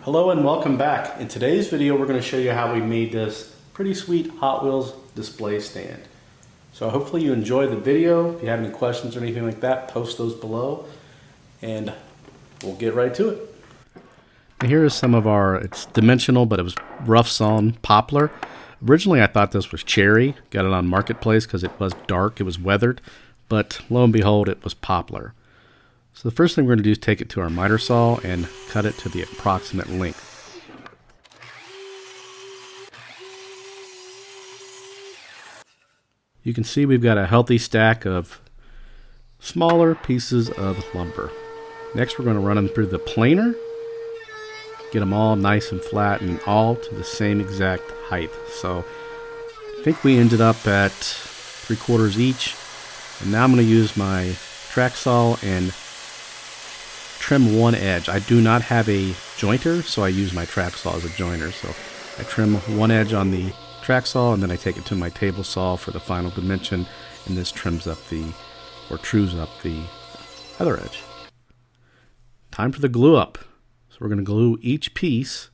Hello and welcome back. In today's video we're going to show you how we made this pretty sweet Hot Wheels display stand. So hopefully you enjoy the video. If you have any questions or anything like that, post those below and we'll get right to it. Here is some of our, it's dimensional but it was rough sawn poplar. Originally I thought this was cherry, got it on Marketplace because it was dark, it was weathered, but lo and behold it was poplar. So the first thing we're going to do is take it to our miter saw and cut it to the approximate length. You can see we've got a healthy stack of smaller pieces of lumber. Next we're going to run them through the planer, get them all nice and flat and all to the same exact height. So I think we ended up at 3/4 each, and now I'm going to use my track saw and trim one edge. I do not have a jointer, so I use my track saw as a jointer. So I trim one edge on the track saw and then I take it to my table saw for the final dimension, and this trims up or trues up the other edge. Time for the glue up. So we're going to glue each piece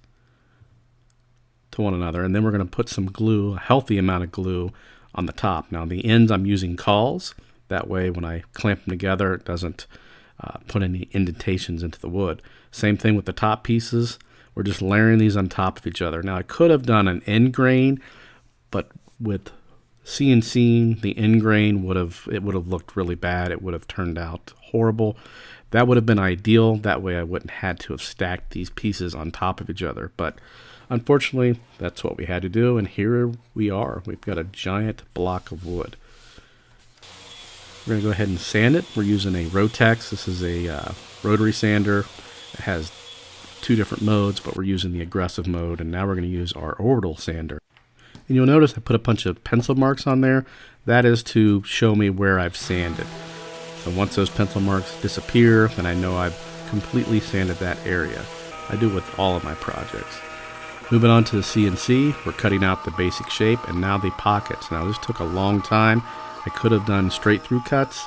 to one another, and then we're going to put some glue, a healthy amount of glue, on the top. Now the ends I'm using cawls. That way when I clamp them together it doesn't put any indentations into the wood. Same thing with the top pieces. We're just layering these on top of each other. Now I could have done an end grain, but with CNC the end grain would have looked really bad. It would have turned out horrible. That would have been ideal. That way I wouldn't had to have stacked these pieces on top of each other. But unfortunately that's what we had to do, and here we are. We've got a giant block of wood. We're going to go ahead and sand it. We're using a Rotex. This is a rotary sander. It has two different modes, but we're using the aggressive mode, and now we're going to use our orbital sander. And you'll notice I put a bunch of pencil marks on there. That is to show me where I've sanded. So once those pencil marks disappear, then I know I've completely sanded that area. I do with all of my projects. Moving on to the CNC, we're cutting out the basic shape, and now the pockets. Now this took a long time. I could have done straight through cuts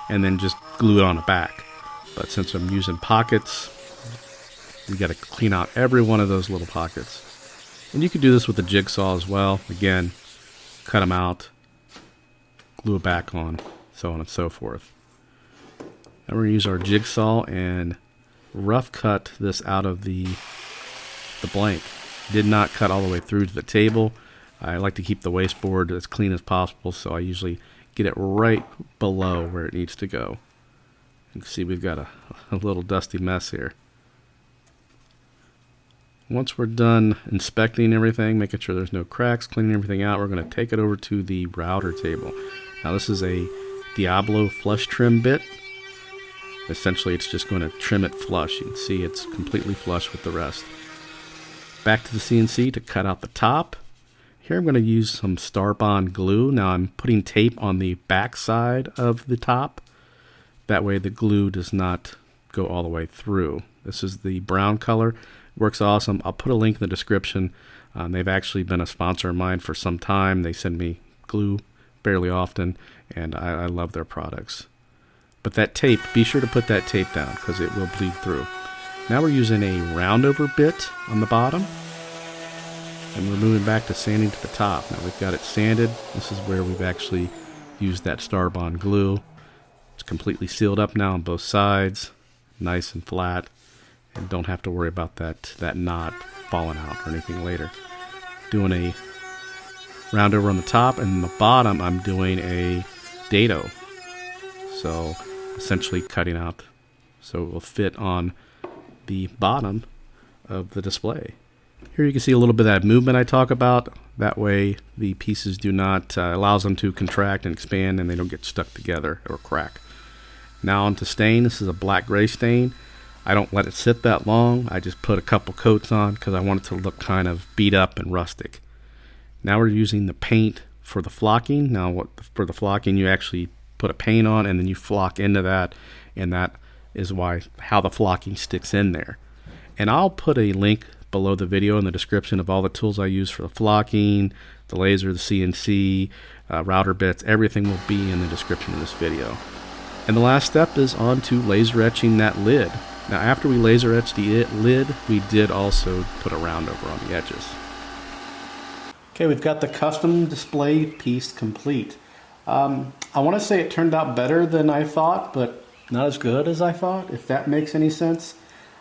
and then just glue it on the back. But since I'm using pockets, you got to clean out every one of those little pockets. And you could do this with a jigsaw as well. Again, cut them out, glue it back on, so on and so forth. Now we're going to use our jigsaw and rough cut this out of the blank. Did not cut all the way through to the table. I like to keep the wasteboard as clean as possible, so I usually get it right below where it needs to go. You can see we've got a little dusty mess here. Once we're done inspecting everything, making sure there's no cracks, cleaning everything out, we're going to take it over to the router table. Now this is a Diablo flush trim bit. Essentially it's just going to trim it flush. You can see it's completely flush with the rest. Back to the CNC to cut out the top. Here I'm going to use some Starbond glue. Now I'm putting tape on the back side of the top. That way the glue does not go all the way through. This is the brown color. Works awesome. I'll put a link in the description. They've actually been a sponsor of mine for some time. They send me glue fairly often, and I love their products. But that tape, be sure to put that tape down because it will bleed through. Now we're using a roundover bit on the bottom. And we're moving back to sanding to the top. Now we've got it sanded. This is where we've actually used that Starbond glue. It's completely sealed up now on both sides, nice and flat, and don't have to worry about that knot falling out or anything later. Doing a round over on the top, and on the bottom I'm doing a dado. So essentially cutting out so it will fit on the bottom of the display. Here you can see a little bit of that movement I talk about. That way the pieces do not, allows them to contract and expand and they don't get stuck together or crack. Now on to stain. This is a black-gray stain. I don't let it sit that long. I just put a couple coats on because I want it to look kind of beat up and rustic. Now we're using the paint for the flocking. Now for the flocking you actually put a paint on and then you flock into that, and that is how the flocking sticks in there. And I'll put a link below the video in the description of all the tools I use for the flocking, the laser, the CNC, router bits. Everything will be in the description of this video. And the last step is on to laser etching that lid. Now after we laser etched the lid, we did also put a round over on the edges. Okay, we've got the custom display piece complete. I want to say it turned out better than I thought, but not as good as I thought, if that makes any sense.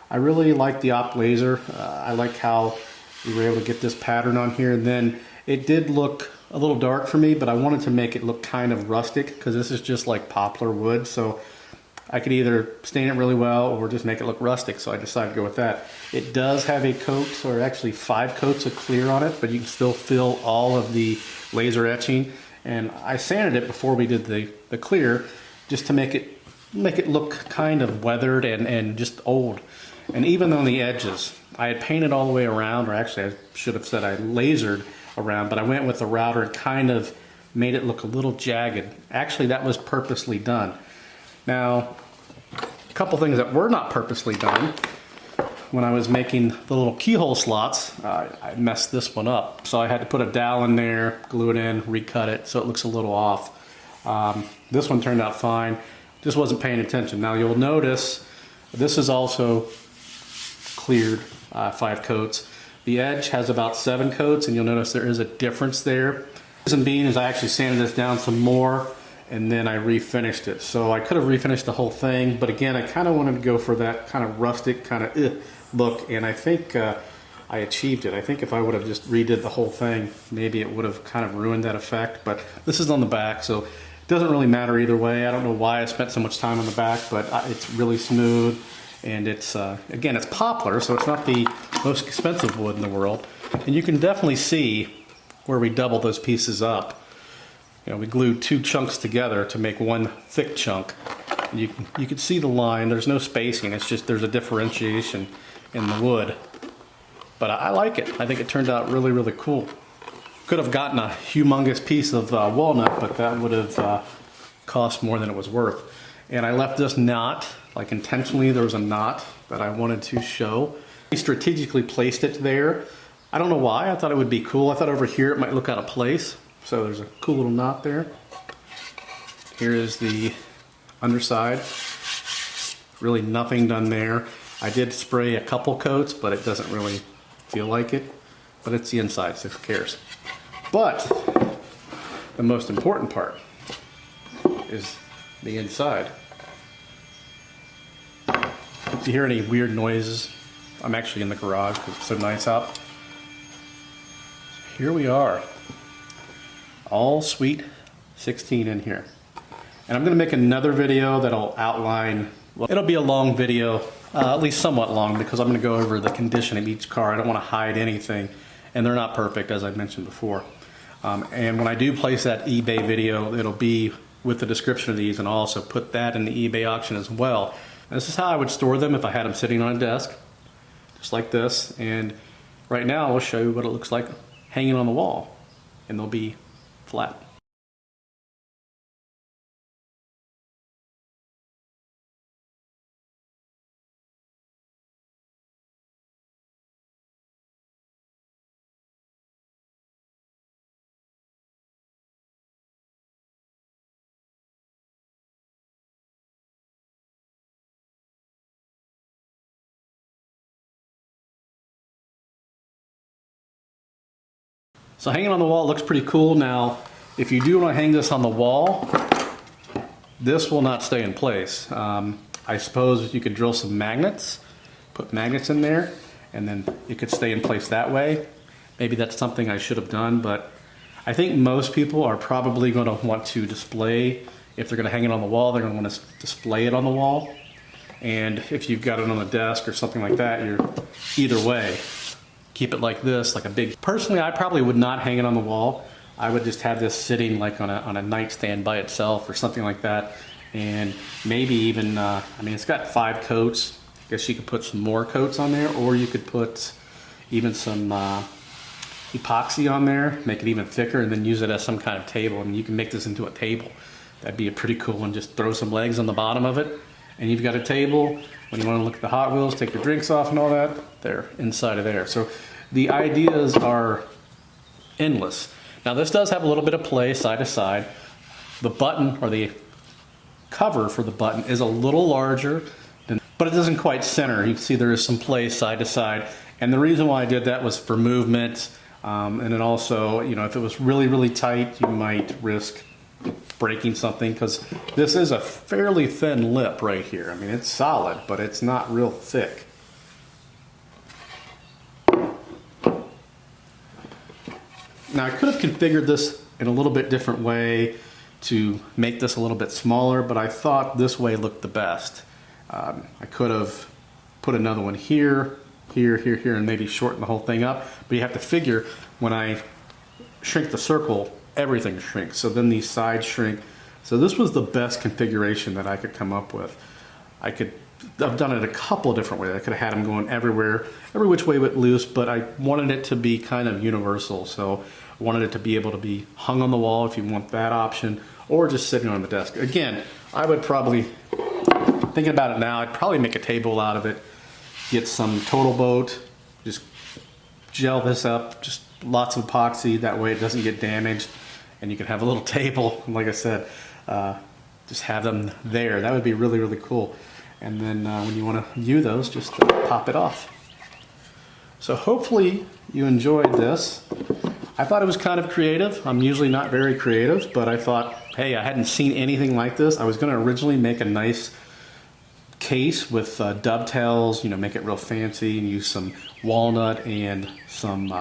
I really like the op laser. I like how we were able to get this pattern on here, and then it did look a little dark for me, but I wanted to make it look kind of rustic because this is just like poplar wood, so I could either stain it really well or just make it look rustic, so I decided to go with that. It does have a coat, or actually 5 coats of clear on it, but you can still feel all of the laser etching. And I sanded it before we did the clear just to make it look kind of weathered and just old. And even on the edges, I had painted all the way around, or actually I should have said I lasered around, but I went with the router and kind of made it look a little jagged. Actually, that was purposely done. Now, a couple things that were not purposely done. When I was making the little keyhole slots, I messed this one up. So I had to put a dowel in there, glue it in, recut it, so it looks a little off. This one turned out fine. Just wasn't paying attention. Now you'll notice this is also cleared 5 coats. The edge has about 7 coats, and you'll notice there is a difference there. The reason being is I actually sanded this down some more, and then I refinished it. So I could have refinished the whole thing, but again, I kind of wanted to go for that kind of rustic kind of look, and I think I achieved it. I think if I would have just redid the whole thing, maybe it would have kind of ruined that effect, but this is on the back, so it doesn't really matter either way. I don't know why I spent so much time on the back, but it's really smooth, and it's, again, it's poplar, so it's not the most expensive wood in the world, and you can definitely see where we double those pieces up. You know, we glued 2 chunks together to make one thick chunk. And you can see the line. There's no spacing. It's just there's a differentiation in the wood. But I like it. I think it turned out really, really cool. Could have gotten a humongous piece of walnut, but that would have cost more than it was worth. And I left this knot, like intentionally there was a knot that I wanted to show. I strategically placed it there. I don't know why. I thought it would be cool. I thought over here it might look out of place. So there's a cool little knot there. Here is the underside. Really nothing done there. I did spray a couple coats, but it doesn't really feel like it. But it's the inside, so who cares? But the most important part is the inside. If you hear any weird noises, I'm actually in the garage because it's so nice out. Here we are. All sweet 16 in here. And I'm going to make another video that'll outline, well, it'll be a long video, at least somewhat long, because I'm going to go over the condition of each car. I don't want to hide anything, and they're not perfect, as I mentioned before. And when I do place that eBay video, it'll be with the description of these, and I'll also put that in the eBay auction as well. And this is how I would store them if I had them sitting on a desk, just like this. And right now I'll show you what it looks like hanging on the wall, and they'll be flat. So hanging on the wall looks pretty cool. Now, if you do want to hang this on the wall, this will not stay in place. I suppose you could drill some magnets, put magnets in there, and then it could stay in place that way. Maybe that's something I should have done, but I think most people are probably going to want to display, if they're going to hang it on the wall, they're going to want to display it on the wall. And if you've got it on a desk or something like that, you're either way. Keep it like this, like a big... Personally, I probably would not hang it on the wall. I would just have this sitting like on a nightstand by itself or something like that. And maybe even, I mean, it's got 5 coats. I guess you could put some more coats on there, or you could put even some epoxy on there, make it even thicker, and then use it as some kind of table. I mean, you can make this into a table. That'd be a pretty cool one. Just throw some legs on the bottom of it, and you've got a table. When you want to look at the Hot Wheels, take your drinks off and all that, they're inside of there. So the ideas are endless. Now this does have a little bit of play side to side. The button, or the cover for the button, is a little larger than but it doesn't quite center. You can see there is some play side to side. And the reason why I did that was for movement. And then also, you know, if it was really, really tight, you might risk breaking something, because this is a fairly thin lip right here. I mean, it's solid, but it's not real thick. Now, I could have configured this in a little bit different way to make this a little bit smaller, but I thought this way looked the best. I could have put another one here, here, here, here, and maybe shorten the whole thing up. But you have to figure, when I shrink the circle, everything shrinks. So then these sides shrink. So this was the best configuration that I could come up with. I've done it a couple of different ways. I could have had them going everywhere, every which way but loose, but I wanted it to be kind of universal. So I wanted it to be able to be hung on the wall if you want that option, or just sitting on the desk. Again, I would probably, thinking about it now, I'd probably make a table out of it, get some Total Boat, just gel this up, just lots of epoxy, that way it doesn't get damaged, and you can have a little table, and like I said, just have them there. That would be really, really cool. And then when you want to view those, just pop it off. So hopefully you enjoyed this. I thought it was kind of creative. I'm usually not very creative, but I thought, hey, I hadn't seen anything like this. I was going to originally make a nice case with dovetails, you know, make it real fancy and use some walnut and some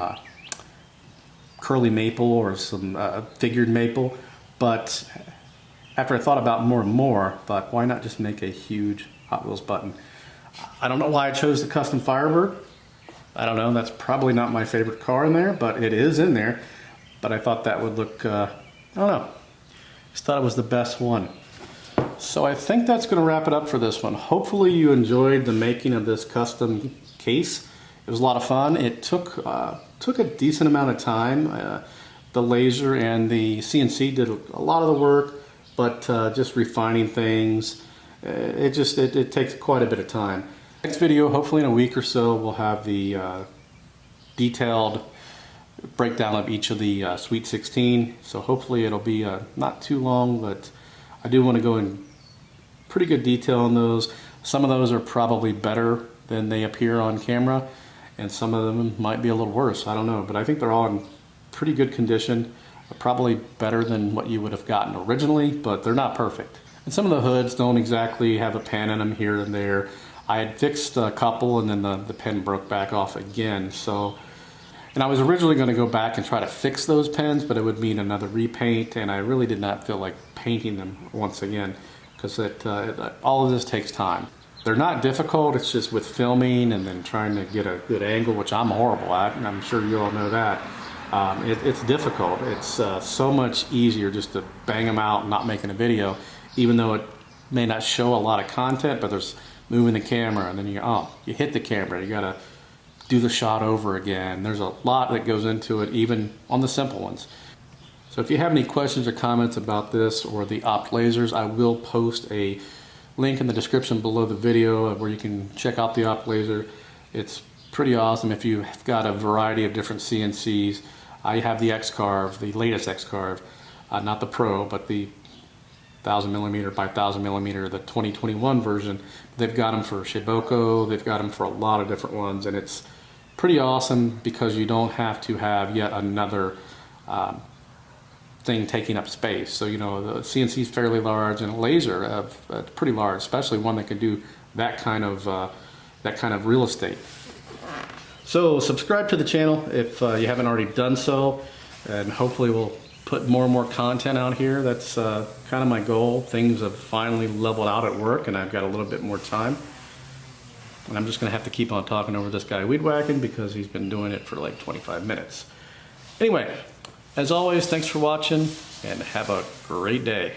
curly maple or some figured maple. But after I thought about it more and more, I thought, why not just make a huge Hot Wheels button? I don't know why I chose the Custom Firebird. I don't know, that's probably not my favorite car in there, but it is in there. But I thought that would look, I don't know, just thought it was the best one. So I think that's going to wrap it up for this one. Hopefully you enjoyed the making of this custom case. It was a lot of fun. It took a decent amount of time. The laser and the CNC did a lot of the work, but just refining things, it takes quite a bit of time. Next video, hopefully in a week or so, we'll have the detailed breakdown of each of the Sweet 16. So hopefully it'll be not too long, but I do want to go in pretty good detail on those. Some of those are probably better than they appear on camera, and some of them might be a little worse. I don't know, but I think they're all in pretty good condition. Probably better than what you would have gotten originally, but they're not perfect. And some of the hoods don't exactly have a pen in them here and there. I had fixed a couple, and then the pen broke back off again. So, and I was originally going to go back and try to fix those pens, but it would mean another repaint, and I really did not feel like painting them once again, because all of this takes time. They're not difficult, it's just with filming and then trying to get a good angle, which I'm horrible at, and I'm sure you all know that. It's difficult. It's so much easier just to bang them out and not making a video, even though it may not show a lot of content, but there's moving the camera, and then you hit the camera, you gotta do the shot over again. There's a lot that goes into it, even on the simple ones. So if you have any questions or comments about this or the opt lasers, I will post a link in the description below the video where you can check out the opt laser. It's pretty awesome if you've got a variety of different CNCs. I have the X-Carve, the latest X-Carve, not the Pro, but the 1000mm by 1000mm, the 2021 version. They've got them for Shiboko, they've got them for a lot of different ones, and it's pretty awesome because you don't have to have yet another thing taking up space. So, you know, the CNC is fairly large, and a laser pretty large, especially one that can do that kind of real estate. So subscribe to the channel if you haven't already done so, and hopefully we'll put more and more content out here. That's kind of my goal. Things have finally leveled out at work, and I've got a little bit more time. And I'm just going to have to keep on talking over this guy weed whacking because he's been doing it for like 25 minutes. Anyway, as always, thanks for watching, and have a great day.